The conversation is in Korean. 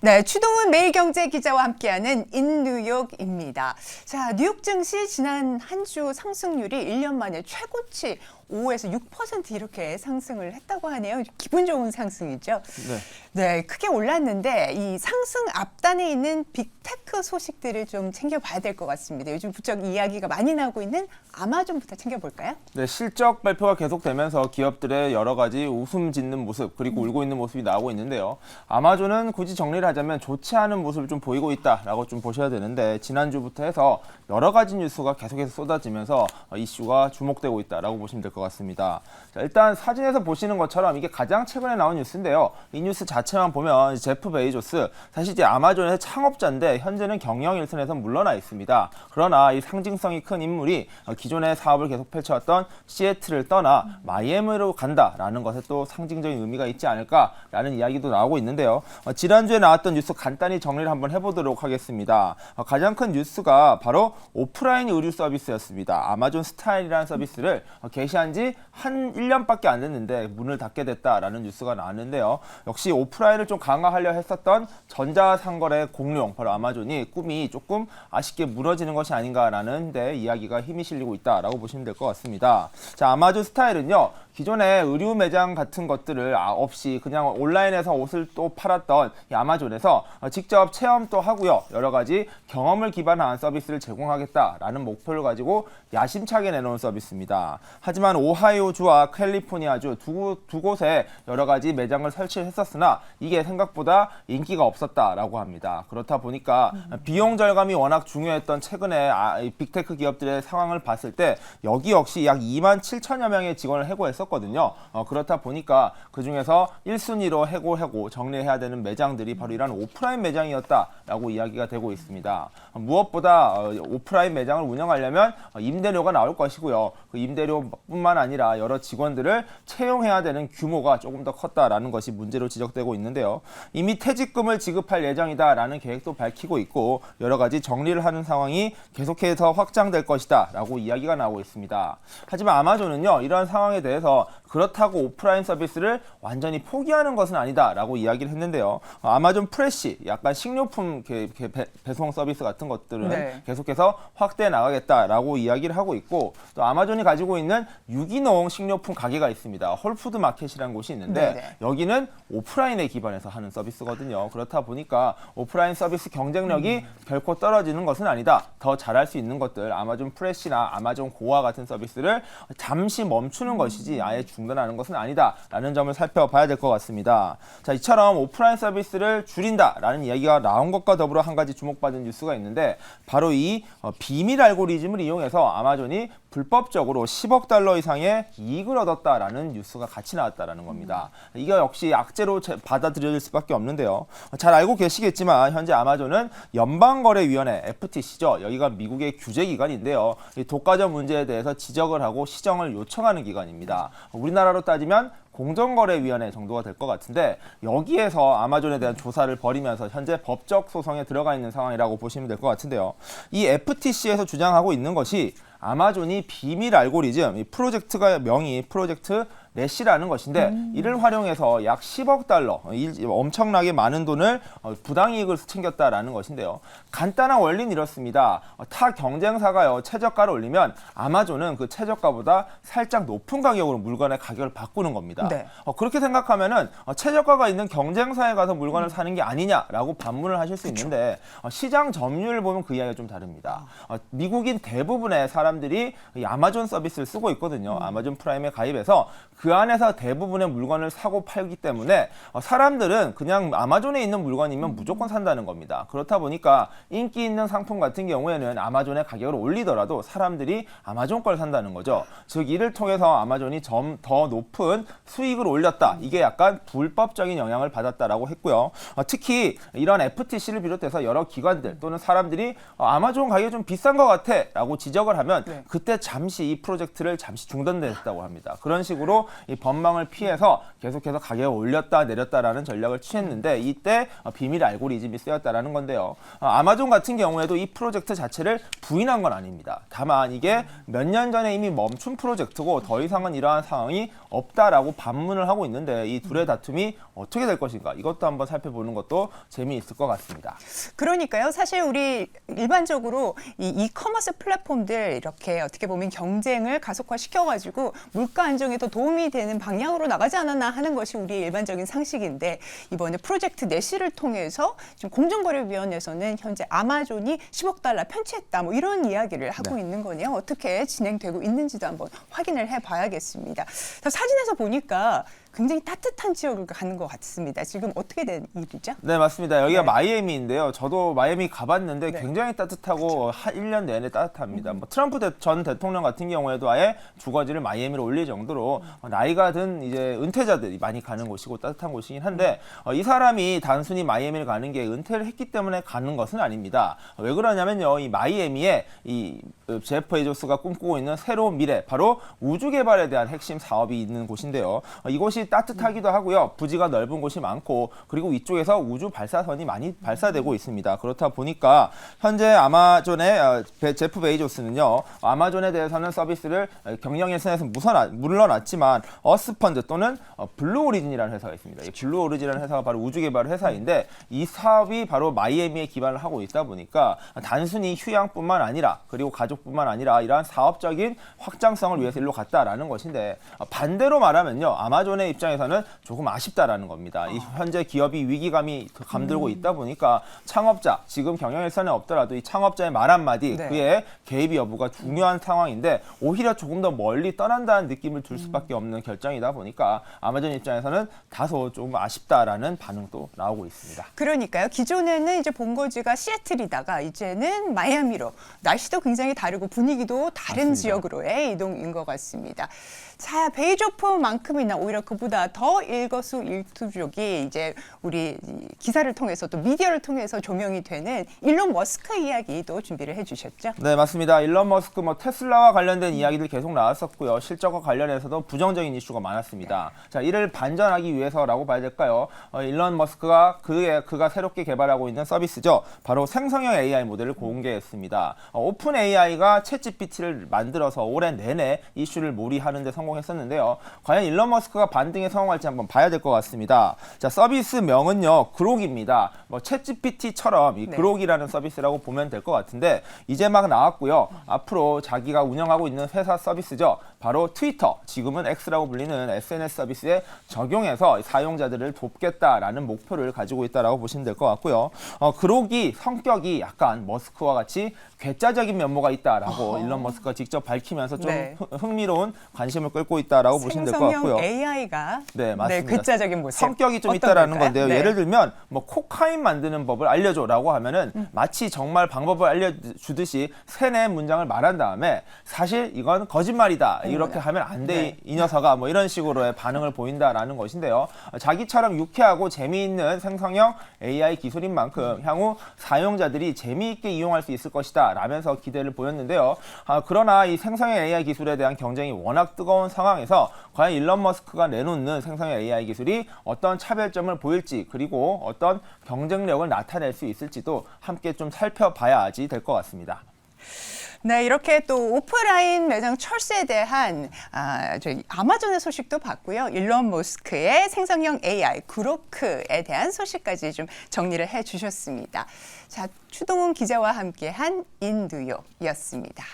네, 추동훈 매일경제 기자와 함께하는 인뉴욕입니다. 자, 뉴욕 증시 지난 한 주 상승률이 1년 만에 최고치 5에서 6% 이렇게 상승을 했다고 하네요. 기분 좋은 상승이죠. 네, 크게 올랐는데 이 상승 앞단에 있는 빅테크 소식들을 좀 챙겨봐야 될 것 같습니다. 요즘 부쩍 이야기가 많이 나오고 있는 아마존부터 챙겨볼까요? 네, 실적 발표가 계속되면서 기업들의 여러 가지 웃음 짓는 모습 그리고 울고 있는 모습이 나오고 있는데요. 아마존은 굳이 정리를 하자면 좋지 않은 모습을 좀 보이고 있다라고 좀 보셔야 되는데 지난주부터 해서 여러 가지 뉴스가 계속해서 쏟아지면서 이슈가 주목되고 있다라고 보시면 될 것 같습니다. 자, 일단 사진에서 보시는 것처럼 이게 가장 최근에 나온 뉴스인데요. 이 뉴스 자체만 보면 제프 베이조스 사실 이제 아마존의 창업자인데 현재는 경영 일선에서 물러나 있습니다. 그러나 이 상징성이 큰 인물이 기존의 사업을 계속 펼쳐왔던 시애틀을 떠나 마이애미로 간다라는 것에 또 상징적인 의미가 있지 않을까라는 이야기도 나오고 있는데요. 지난주에 나왔던 뉴스 간단히 정리를 한번 해보도록 하겠습니다. 가장 큰 뉴스가 바로 오프라인 의류 서비스였습니다. 아마존 스타일이라는 서비스를 개시한 지 한 1년밖에 안 됐는데 문을 닫게 됐다라는 뉴스가 나왔는데요. 역시 오프라인을 좀 강화하려 했었던 전자상거래 공룡 바로 아마존이 꿈이 조금 아쉽게 무너지는 것이 아닌가라는 데 이야기가 힘이 실리고 있다라고 보시면 될 것 같습니다. 자, 아마존 스타일은요. 기존의 의류 매장 같은 것들을 없이 그냥 온라인에서 옷을 또 팔았던 이 아마존에서 직접 체험도 하고요. 여러 가지 경험을 기반한 서비스를 제공하겠다라는 목표를 가지고 야심차게 내놓은 서비스입니다. 하지만 오하이오주와 캘리포니아주 두 곳에 여러 가지 매장을 설치했었으나 이게 생각보다 인기가 없었다라고 합니다. 그렇다 보니까 비용 절감이 워낙 중요했던 최근에 빅테크 기업들의 상황을 봤을 때 여기 역시 약 2만 7천여 명의 직원을 해고했었거든요. 그렇다 보니까 그중에서 1순위로 해고 정리해야 되는 매장들이 바로 이런 오프라인 매장이었다라고 이야기가 되고 있습니다. 무엇보다 오프라인 매장을 운영하려면 임대료가 나올 것이고요. 그 임대료뿐만 아니라 여러 직원들을 채용해야 되는 규모가 조금 더 컸다라는 것이 문제로 지적되고 있는데요. 이미 퇴직금을 지급할 예정이다라는 계획도 밝히고 있고 여러 가지 정리를 하는 상황이 계속해서 확장될 것이다라고 이야기가 나오고 있습니다. 하지만 아마존은요. 이러한 상황에 대해서 그렇다고 오프라인 서비스를 완전히 포기하는 것은 아니다라고 이야기를 했는데요. 아마존 프레시, 약간 식료품 배송 서비스 같은 것들은 계속해서 확대해 나가겠다라고 이야기를 하고 있고 또 아마존이 가지고 있는 유기농 식료품 가게가 있습니다. 홀푸드 마켓이라는 곳이 있는데 여기는 오프라인에 기반해서 하는 서비스거든요. 그렇다 보니까 오프라인 서비스 경쟁력이 결코 떨어지는 것은 아니다. 더 잘할 수 있는 것들 아마존 프레시나 아마존 고아 같은 서비스를 잠시 멈추는 것이지 아예 중단하는 것은 아니다라는 점을 살펴봐야 될 것 같습니다. 자, 이처럼 오프라인 서비스를 줄인다라는 이야기가 나온 것과 더불어 한 가지 주목받은 뉴스가 있는데 바로 이 비밀 알고리즘을 이용해서 아마존이 불법적으로 10억 달러 이상의 이익을 얻었다라는 뉴스가 같이 나왔다라는 겁니다. 이게 역시 악재로 받아들여질 수밖에 없는데요. 잘 알고 계시겠지만 현재 아마존은 연방거래위원회 FTC죠. 여기가 미국의 규제기관인데요. 이 독과점 문제에 대해서 지적을 하고 시정을 요청하는 기관입니다. 우리나라로 따지면 공정거래위원회 정도가 될 것 같은데 여기에서 아마존에 대한 조사를 벌이면서 현재 법적 소송에 들어가 있는 상황이라고 보시면 될 것 같은데요. 이 FTC에서 주장하고 있는 것이 아마존이 비밀 알고리즘, 이 프로젝트가 명이 프로젝트 래시라는 것인데 이를 활용해서 약 10억 달러, 엄청나게 많은 돈을 부당이익을 챙겼다라는 것인데요. 간단한 원리는 이렇습니다. 타 경쟁사가요 최저가를 올리면 아마존은 그 최저가보다 살짝 높은 가격으로 물건의 가격을 바꾸는 겁니다. 그렇게 생각하면은 최저가가 있는 경쟁사에 가서 물건을 사는 게 아니냐라고 반문을 하실 수 있는데 시장 점유율을 보면 그 이야기가 좀 다릅니다. 미국인 대부분의 사람들이 이 아마존 서비스를 쓰고 있거든요. 아마존 프라임에 가입해서 그 안에서 대부분의 물건을 사고 팔기 때문에 사람들은 그냥 아마존에 있는 물건이면 무조건 산다는 겁니다. 그렇다 보니까 인기 있는 상품 같은 경우에는 아마존의 가격을 올리더라도 사람들이 아마존 걸 산다는 거죠. 즉 이를 통해서 아마존이 더 높은 수익을 올렸다. 이게 약간 불법적인 영향을 받았다라고 했고요. 특히 이런 FTC를 비롯해서 여러 기관들 또는 사람들이 아마존 가격이 좀 비싼 것 같아 라고 지적을 하면 그때 잠시 이 프로젝트를 잠시 중단됐다고 합니다. 그런 식으로 이 법망을 피해서 계속해서 가격을 올렸다 내렸다라는 전략을 취했는데 이때 비밀 알고리즘이 쓰였다라는 건데요. 아마존 같은 경우에도 이 프로젝트 자체를 부인한 건 아닙니다. 다만 이게 몇 년 전에 이미 멈춘 프로젝트고 더 이상은 이러한 상황이 없다라고 반문을 하고 있는데 이 둘의 다툼이 어떻게 될 것인가 이것도 한번 살펴보는 것도 재미있을 것 같습니다. 그러니까요. 사실 우리 일반적으로 이 이커머스 플랫폼들 이렇게 어떻게 보면 경쟁을 가속화시켜가지고 물가 안정에도 도움이 되는 방향으로 나가지 않았나 하는 것이 우리의 일반적인 상식인데 이번에 프로젝트 내시를 통해서 지금 공정거래위원회에서는 현재 아마존이 10억 달러 편취했다 뭐 이런 이야기를 하고 있는 거네요. 어떻게 진행되고 있는지도 한번 확인을 해봐야겠습니다. 사진에서 보니까 굉장히 따뜻한 지역을 가는 것 같습니다. 지금 어떻게 된 일이죠? 네, 맞습니다. 여기가 네. 마이애미인데요. 저도 마이애미 가봤는데 네. 굉장히 따뜻하고 1년 내내 따뜻합니다. 뭐 트럼프 전 대통령 같은 경우에도 아예 주거지를 마이애미로 올릴 정도로 나이가 든 이제 은퇴자들이 많이 가는 곳이고 따뜻한 곳이긴 한데 이 사람이 단순히 마이애미를 가는 게 은퇴를 했기 때문에 가는 것은 아닙니다. 왜 그러냐면요. 이 마이애미에 이 제프 베조스가 꿈꾸고 있는 새로운 미래, 바로 우주 개발에 대한 핵심 사업이 있는 곳인데요. 이곳이 따뜻하기도 하고요. 부지가 넓은 곳이 많고 그리고 이쪽에서 우주 발사선이 많이 발사되고 있습니다. 그렇다 보니까 현재 아마존의 제프 베이조스는요. 아마존에 대해서는 서비스를 경영 일선에서 물러났지만 어스펀드 또는 블루 오리진이라는 회사가 있습니다. 이 블루 오리진이라는 회사가 바로 우주 개발 회사인데 이 사업이 바로 마이애미에 기반을 하고 있다 보니까 단순히 휴양뿐만 아니라 그리고 가족뿐만 아니라 이러한 사업적인 확장성을 위해서 일로 갔다라는 것인데 반대로 말하면요. 아마존의 입장에서는 조금 아쉽다라는 겁니다. 이 현재 기업이 위기감이 감들고 있다 보니까 창업자, 지금 경영일선에 없더라도 이 창업자의 말 한마디, 네. 그의 개입 여부가 중요한 상황인데 오히려 조금 더 멀리 떠난다는 느낌을 줄 수밖에 없는 결정이다 보니까 아마존 입장에서는 다소 조금 아쉽다라는 반응도 나오고 있습니다. 그러니까요. 기존에는 이제 본거지가 시애틀이다가 이제는 마이애미로 날씨도 굉장히 다르고 분위기도 다른 맞습니다. 지역으로의 이동인 것 같습니다. 자, 베이조프만큼이나 오히려 그보다 더 일거수일투족이 이제 우리 기사를 통해서 또 미디어를 통해서 조명이 되는 일론 머스크 이야기도 준비를 해주셨죠. 네, 맞습니다. 일론 머스크 테슬라와 관련된 이야기들 계속 나왔었고요. 실적과 관련해서도 부정적인 이슈가 많았습니다. 자, 이를 반전하기 위해서라고 봐야 될까요? 일론 머스크가 그가 새롭게 개발하고 있는 서비스죠. 바로 생성형 AI 모델을 공개했습니다. 오픈 AI가 챗GPT를 만들어서 올해 내내 이슈를 몰이하는 데 성공했었는데요. 과연 일론 머스크가 반등에 성공할지 한번 봐야 될 것 같습니다. 자, 서비스 명은요. 그록입니다. 챗GPT처럼 이 네. 그록이라는 서비스라고 보면 될 것 같은데 이제 막 나왔고요. 앞으로 자기가 운영하고 있는 회사 서비스죠. 바로 트위터, 지금은 X라고 불리는 SNS 서비스에 적용해서 사용자들을 돕겠다라는 목표를 가지고 있다라고 보시면 될 것 같고요. 그록이 성격이 약간 머스크와 같이 괴짜적인 면모가 있다라고 일론 머스크가 직접 밝히면서 좀 네. 흥미로운 관심을 끌고 있다라고 보시면 될 것 같고요. 생성형 AI가 네, 맞습니다. 괴짜적인 모습. 성격이 좀 어떤 있다라는 걸까요? 건데요. 네. 예를 들면 코카인 만드는 법을 알려줘라고 하면은 마치 정말 방법을 알려주듯이 세네 문장을 말한 다음에 사실 이건 거짓말이다 이렇게 하면 안 돼 네. 이 녀석아 뭐 이런 식으로의 반응을 보인다라는 것인데요. 자기처럼 유쾌하고 재미있는 생성형 AI 기술인 만큼 향후 사용자들이 재미있게 이용할 수 있을 것이다 라면서 기대를 보였는데요. 그러나 이 생성형 AI 기술에 대한 경쟁이 워낙 뜨거운 상황에서 과연 일론 머스크가 내놓는 생성형 AI 기술이 어떤 차별점을 보일지 그리고 어떤 경쟁력을 나타낼 수 있을지도 함께 좀 살펴봐야지 될 것 같습니다. 네, 이렇게 또 오프라인 매장 철수에 대한 저희 아마존의 소식도 봤고요. 일론 머스크의 생성형 AI 그로크에 대한 소식까지 좀 정리를 해주셨습니다. 자, 추동훈 기자와 함께한 인두요였습니다.